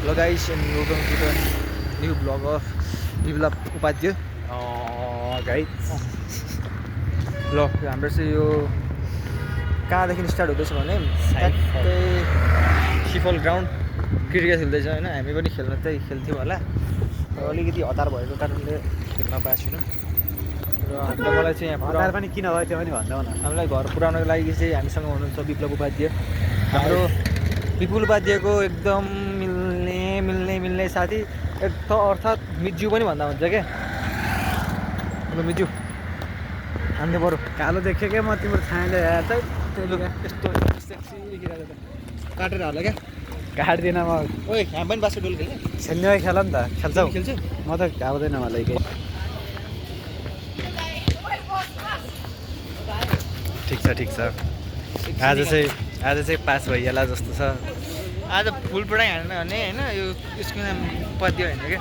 Hello guys and welcome to the new vlog of Biplab Upadhyay. Guys ल हाम्रो चाहिँ यो कहाँदेखि स्टार्ट हुँदैछ भने ट्याक्कै सिफल ग्राउन्ड क्रिकेट खेल्दैछ होइन हामी पनि खेल्न चाहिँ खेल्थ्यौँ होला र अलिकति हतार भएको कारणले खेल्न पाएको छैनौँ र मलाई चाहिँ यहाँ हतार पनि किन भयो त्यो पनि भन्नु न हामीलाई घर पुऱ्याउनको लागि चाहिँ हामीसँग हुनुहुन्छ विप्लव उपाध्याय हाम्रो विपुल उपाध्यायको एकदम मिल्ने साथी अर्थात् मिज्जू पनि भन्दा हुन्छ क्या ल मिज्जू हान्दै बरु कालो देख्यो क्या म तिम्रो छायाले हेर त यस्तो सेक्सी देखिरहेको त काटेर हाल क्या काट्दिनँ म ओइ हामी पनि बास्केटबल खेल्ने खेल्ने भए खेल नि त खेल्छौ खेल्छु म त आउँदैन मलाई केही ठिक छ आज चाहिँ पास भइहाल्ला जस्तो छ आज फुल पढाइ हाल्न भने होइन यो यसको नाम उपाध्याय होइन क्या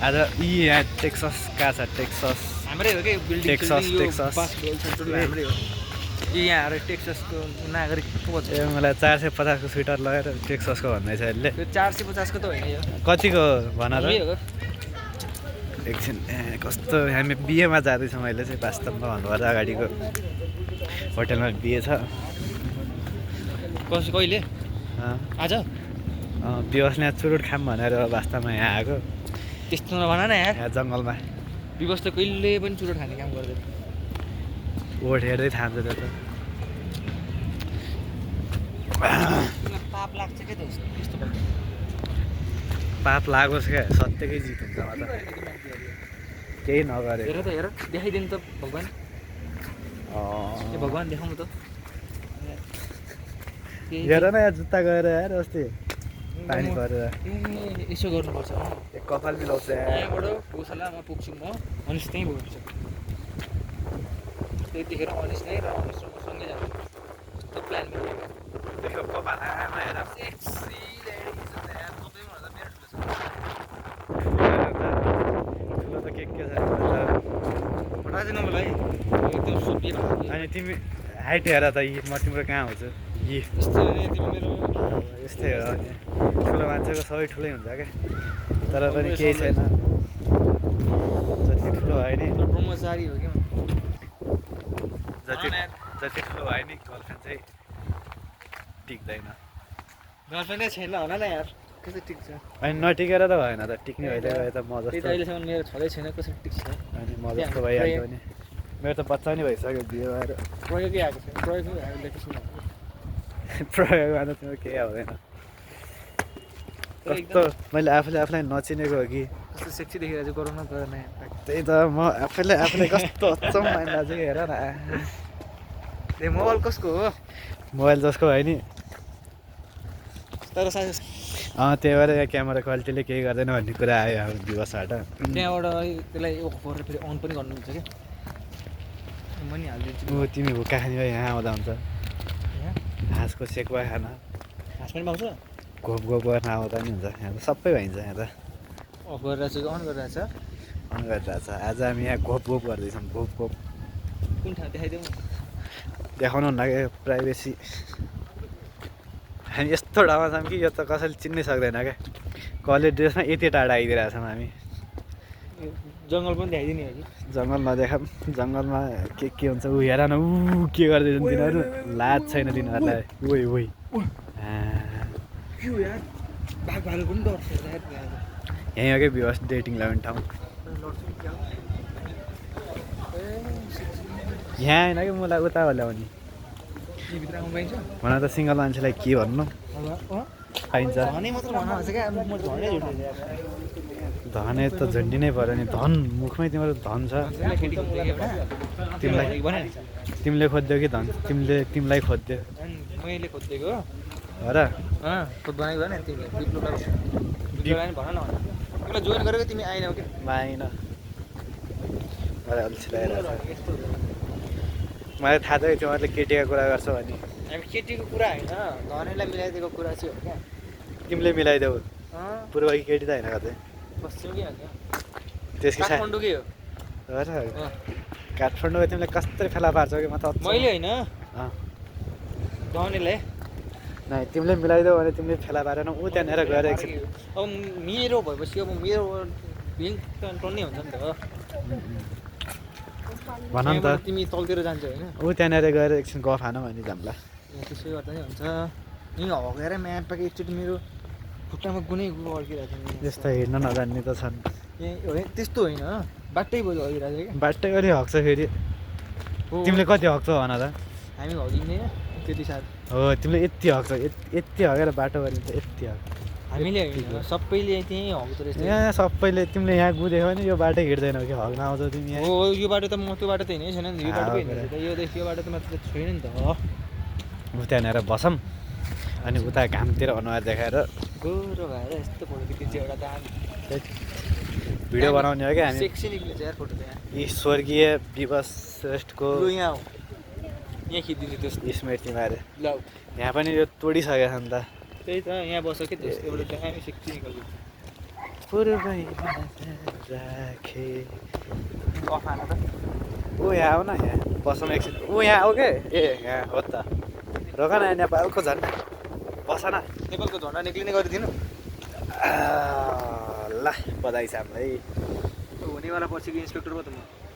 आज यहाँ टेक्सस कहाँ छ टेक्सस हाम्रै हो क्या बिल्डिङ टेक्सस बास्केटबल सेन्टर हाम्रै हो यो यहाँ आएर टेक्ससको नागरिक को भन्छ ए मलाई 450 को स्वेटर लगाएर टेक्ससको भन्दैछ यसले यो 450 को त होइन यो कतिको भन त हो एकछिन कस्तो हामी बिहेमा जाँदैछौँ अहिले चाहिँ वास्तवमा भन्नुपर्दा अगाडिको होटेलमा बिहे छ कहिले आज विवसले यहाँ चुरुट खाम भनेर वास्तवमा यहाँ आएको त्यस्तो नभन न यार यहाँ जङ्गलमा विवस त कहिले पनि चुरोट खाने काम गर्दैन ओठ हेर्दै थाम्छ त्यो त पाप लाग्छ क्या त यस्तो पाप लागोस् क्या सत्यकै जित हुन्छ म त केही नगरे हेर त हेर देखाइदिनु त भगवान् ए भगवान् देखाउनु त हेर न यहाँ जुत्ता गएर यार अस्ति पानी परेर ए यसो गर्नुपर्छ कपाल मिलाउँछ यहाँबाट गौशालामा पुग्छु म अनिस त्यहीँ पुग्छ त्यतिखेर अनिस नै र अनिस र म सँगै जान्छु त्यो प्लान देखो कपाल आमा हेर ठुलो त के छ पठाएको छैन मलाई एकदम सोपिएर अनि तिमी हाइट हेर त यी म तिम्रो कहाँ हुन्छु यी यस्तो तिमी मेरो यस्तै हो ठुलो मान्छेको सबै ठुलै हुन्छ क्या तर पनि केही छैन जति ठुलो भयो नि ब्रह्मचारी हो क्या जति ठुलो भयो नि गर्लफ्रेन्ड चाहिँ टिक्दैन गर्लफ्रेन्डै छैन होला न यार कसरी टिक्छ अनि नटिकेर त भएन त टिक्ने भइदियो भए त म त्यही त जस्तो अहिलेसम्म मेरो छँदै छैन कसरी टिक्छ अनि म जस्तो भइहाल्यो भने मेरो त बच्चा नि भइसक्यो बिहे भएर प्रयोगै आएको छ प्रयोगमै आएको कसो प्रयोगमा त तिम्रो केही आउँदैन कस्तो मैले आफूलाई नचिनेको हो कि कस्तो सेक्सी देखेर चाहिँ गरौँ न त नयाँ त्यही त म आफूलाई कस्तो अचम्म मान्दा चाहिँ हेर न ए मोबाइल कसको हो मोबाइल जसको भयो नि तर सायद त्यही भएर यहाँ क्यामेरा क्वालिटीले केही गर्दैन भन्ने कुरा आयो हाम्रो दिवसबाट त्यहाँबाट त्यसलाई ओफ गरेर फेरि अन पनि गर्नु हुन्छ क्या म नि हालिदिन्छु ऊ तिमी भुक्का खाने भयो यहाँ आउँदा हुन्छ यहाँ हाँसको सेकुवा खान हाँस पनि पाउँछ घोप गर्न आउँदा नि हुन्छ यहाँ त सबै भइन्छ यहाँ त अफ गरेर चाहिँ अन गरिरहेछ अन गरिरहेछ आज हामी यहाँ घोप गर्दैछौँ घोप कुन ठाउँ देखाइदेऊ देखाउनु हुन्न क्या प्राइभेसी हामी यस्तो ठाउँमा छौँ कि यो त कसैले चिन्नै सक्दैन क्या कलेज ड्रेसमा यति टाढा आइदिरहेछौँ हामी जङ्गल पनि देखाइदिने हो कि जङ्गल नदेखाऊँ जङ्गलमा के हुन्छ ऊ हेर न ऊ के गर्दैछन् तिनीहरू लाज छैन तिनीहरूलाई ओइ बाघ भालु पनि डर यहीँ हो क्या बिवास डेटिङ लगाउने ठाउँ यहाँ होइन कि मलाई उता ल्याउने भन त सिङ्गल मान्छेलाई के भन्नु पाइन्छ धनै त झन्डी नै पऱ्यो नि धन मुखमै तिम्रो धन छ तिमीले खोज्यौ कि धन तिमीलाई खोज्यो मैले खोजिदिएको हो र खुद बनाएको भएन तिमीले विप्लवलाई भन न तिमीलाई जोइन गरेको तिमी आएनौ कि आइन अल्छी लगाइरहेको मलाई थाहा छ तिमीहरूले केटीको कुरा गर्छौ भने हामी केटीको कुरा होइन धनीलाई मिलाइदिएको कुरा चाहिँ हो क्या तिमीले मिलाइदेऊ पूर्वकी केटी त होइन कतै पश्चिमकै हो क्या त्यसकै काठमाडौँकै हो र काठमाडौँको तिमीले कस्तो फेला पार्छौ कि म त मैले होइन धनीलाई नै तिमीले मिलाइदेऊ भने तिमीले फेला पारेन ऊ त्यहाँनिर गएर एकछिन अब मेरो भएपछि अब मेरो फिलिङ टन्नै हुन्छ नि त भन नि त त्यहाँबाट तिमी तलतिर जान्छौ होइन ऊ त्यहाँनिर गएर एकछिन गफ हान भने जाम्ला त्यसो गर्दा नि हुन्छ यहीँ हगेर म्याप पाएको एकचोटि मेरो खुट्टामा कुनै कुरो अड्किरहेको छ त्यस्तो हिँड्न नजान्ने त छन् यहाँ होइन त्यस्तो होइन बाटै भयो अड्किरहेको छ बाटै गरी हग्छ फेरि क्या तिमीले कति हग्छौ भन त हामी हगिँदैन त्यति साह्रो हो तिमीले यति हग्छौ यति हगेर बाटो गरिन्छ यति हग हामीले होइन सबैले त्यहीँ हग्दो रहेछ यहाँ सबैले तिमीले यहाँ गुदेख्यो भने यो बाटो हिँड्दैनौ कि हग्न आउँछौ तिमी यहाँ हो यो बाटो त म त्यो बाटो त हिँडेको छैन नि यो बाटो हिँड्दैछ त यो बाटो त मात्र छैन नि त ऊ त्यहाँनिर बसौँ अनि उता घामतिर अनुहार देखाएर गोरो भएर यस्तो फोटो खिच्छ एउटा दाम भिडियो बनाउने हो क्या हामी सेक्सी निक्लिन्छ यार फोटो त यहाँ यी स्वर्गीय विवश श्रेष्ठको लु यहाँ हो यहाँ खिचिदिन्छु त्यो स्मृति मारे ल यहाँ पनि यो तोडिसकेको छ नि त त्यही त यहाँ बस्छ कि त्यस्तो एउटा दामी सेक्सी निकाल्छु पूर्वै राखे गफ हान त ऊ यहाँ आऊ न यहाँ बसौँ एकछिन ऊ यहाँ आऊ के ए यहाँ हो त रोक न नेपालको झन् बस न नेपालको झन्डा निक्लिने गरिदिनु ल बधाई छ हामीलाई हुनेवाला पछिको इन्सपेक्टर हो त म